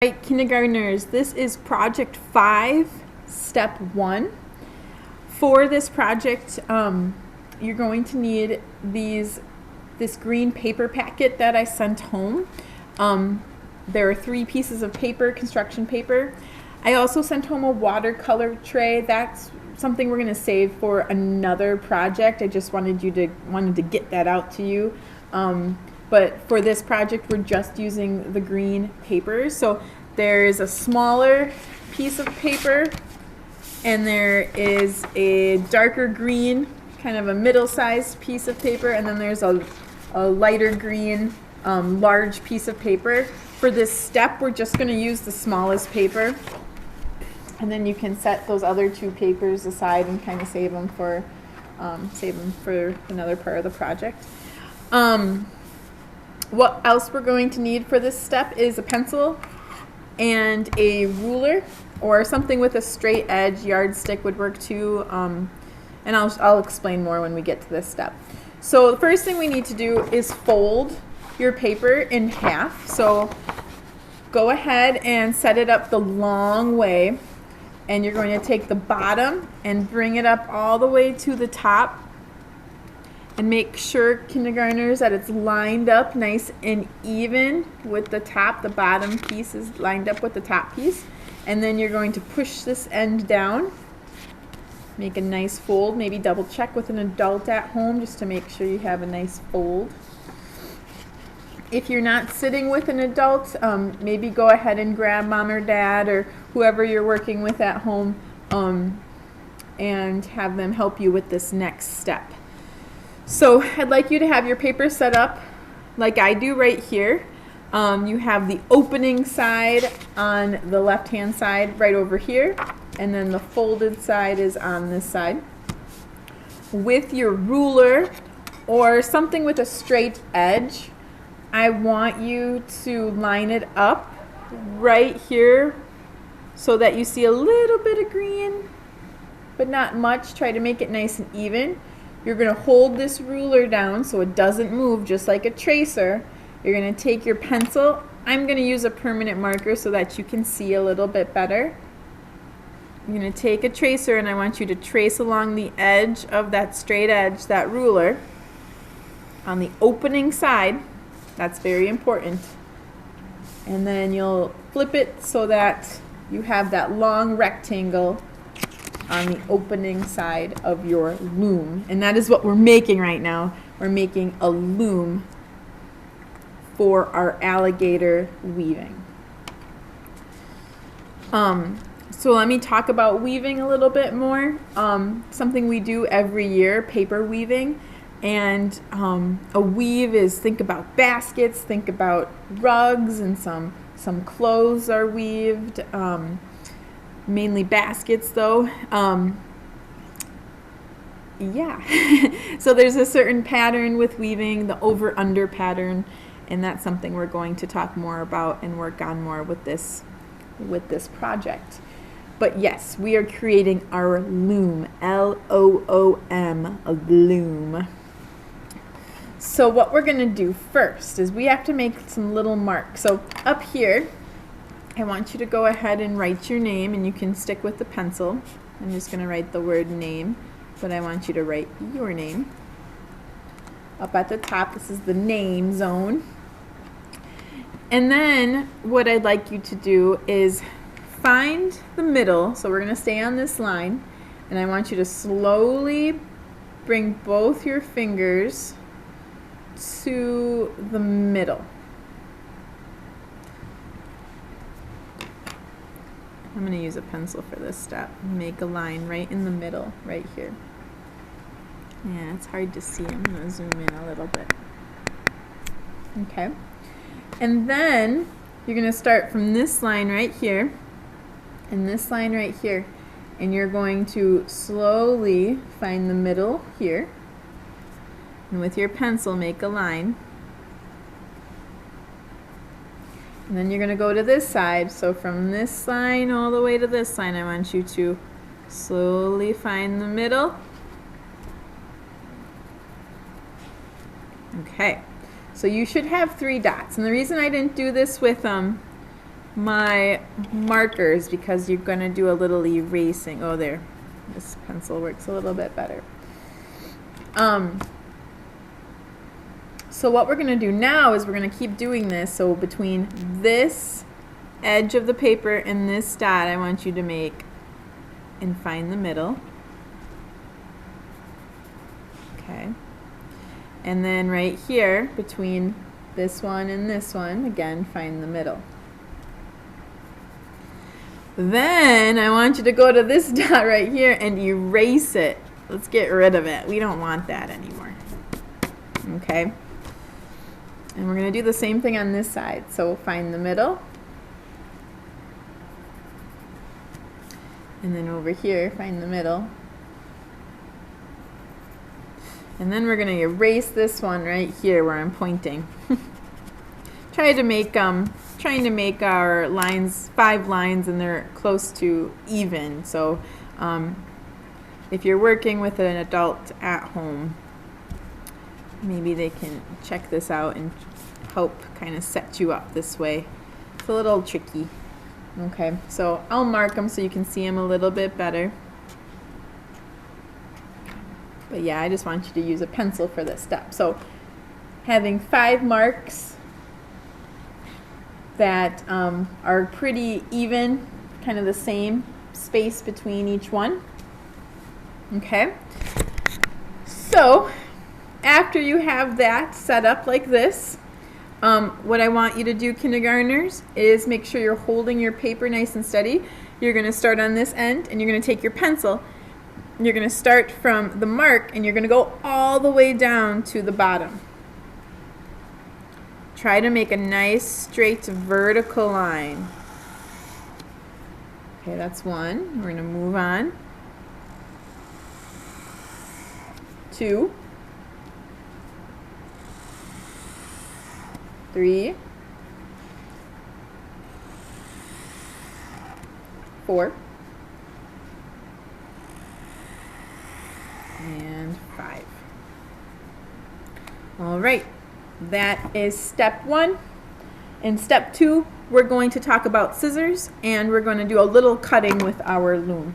Right, kindergartners, this is project 5, step 1. For this project, you're going to need this green paper packet that I sent home. There are 3 pieces of paper, construction paper. I also sent home a watercolor tray. That's something we're going to save for another project. I just wanted to get that out to you. But for this project, we're just using the green paper. So there's a smaller piece of paper, and there is a darker green, kind of a middle-sized piece of paper, and then there's a lighter green, large piece of paper. For this step, we're just going to use the smallest paper, and then you can set those other 2 papers aside and kind of save them for another part of the project. What else we're going to need for this step is a pencil and a ruler, or something with a straight edge. Yardstick would work too, and I'll explain more when we get to this step. So the first thing we need to do is fold your paper in half. So go ahead and set it up the long way, and you're going to take the bottom and bring it up all the way to the top. And make sure, kindergartners, that it's lined up nice and even with the top. The bottom piece is lined up with the top piece. And then you're going to push this end down. Make a nice fold. Maybe double check with an adult at home just to make sure you have a nice fold. If you're not sitting with an adult, maybe go ahead and grab mom or dad or whoever you're working with at home and have them help you with this next step. So I'd like you to have your paper set up like I do right here. You have the opening side on the left-hand side right over here, and then the folded side is on this side. With your ruler or something with a straight edge, I want you to line it up right here so that you see a little bit of green, but not much. Try to make it nice and even. You're going to hold this ruler down so it doesn't move, just like a tracer. You're going to take your pencil. I'm going to use a permanent marker so that you can see a little bit better. You're going to take a tracer, and I want you to trace along the edge of that straight edge, that ruler, on the opening side. That's very important. And then you'll flip it so that you have that long rectangle on the opening side of your loom. And that is what we're making right now. We're making a loom for our alligator weaving. So let me talk about weaving a little bit more. Something we do every year, paper weaving. And a weave is, think about baskets, think about rugs, and some clothes are weaved. Mainly baskets though. So there's a certain pattern with weaving, the over-under pattern, and that's something we're going to talk more about and work on more with this project. But yes, we are creating our loom, L-O-O-M, a loom. So what we're going to do first is we have to make some little marks. So up here, I want you to go ahead and write your name, and you can stick with the pencil. I'm just going to write the word name, but I want you to write your name. Up at the top, this is the name zone. And then what I'd like you to do is find the middle. So we're going to stay on this line, and I want you to slowly bring both your fingers to the middle. I'm going to use a pencil for this step. Make a line right in the middle, right here. Yeah, it's hard to see. I'm going to zoom in a little bit. Okay. And then you're going to start from this line right here and this line right here. And you're going to slowly find the middle here. And with your pencil, make a line. And then you're going to go to this side. So from this line all the way to this line, I want you to slowly find the middle. Okay. So you should have 3 dots. And the reason I didn't do this with my markers because you're going to do a little erasing. Oh, there. This pencil works a little bit better. So what we're going to do now is we're going to keep doing this. So between this edge of the paper and this dot, I want you to make and find the middle. Okay. And then right here, between this one and this one, again, find the middle. Then I want you to go to this dot right here and erase it. Let's get rid of it. We don't want that anymore. Okay. And we're going to do the same thing on this side. So find the middle. And then over here, find the middle. And then we're going to erase this one right here where I'm pointing. Trying to make our lines 5 lines, and they're close to even. So if you're working with an adult at home, maybe they can check this out and help kind of set you up this way. It's a little tricky. Okay, so I'll mark them so you can see them a little bit better. But yeah, I just want you to use a pencil for this step. So having 5 marks that are pretty even, kind of the same space between each one. Okay, so after you have that set up like this, what I want you to do, kindergartners, is make sure you're holding your paper nice and steady. You're going to start on this end, and you're going to take your pencil. You're going to start from the mark, and you're going to go all the way down to the bottom. Try to make a nice straight vertical line. Okay, that's one. We're going to move on. 2, 3, 4, and 5. All right, that is step 1. In step 2, we're going to talk about scissors, and we're going to do a little cutting with our loom.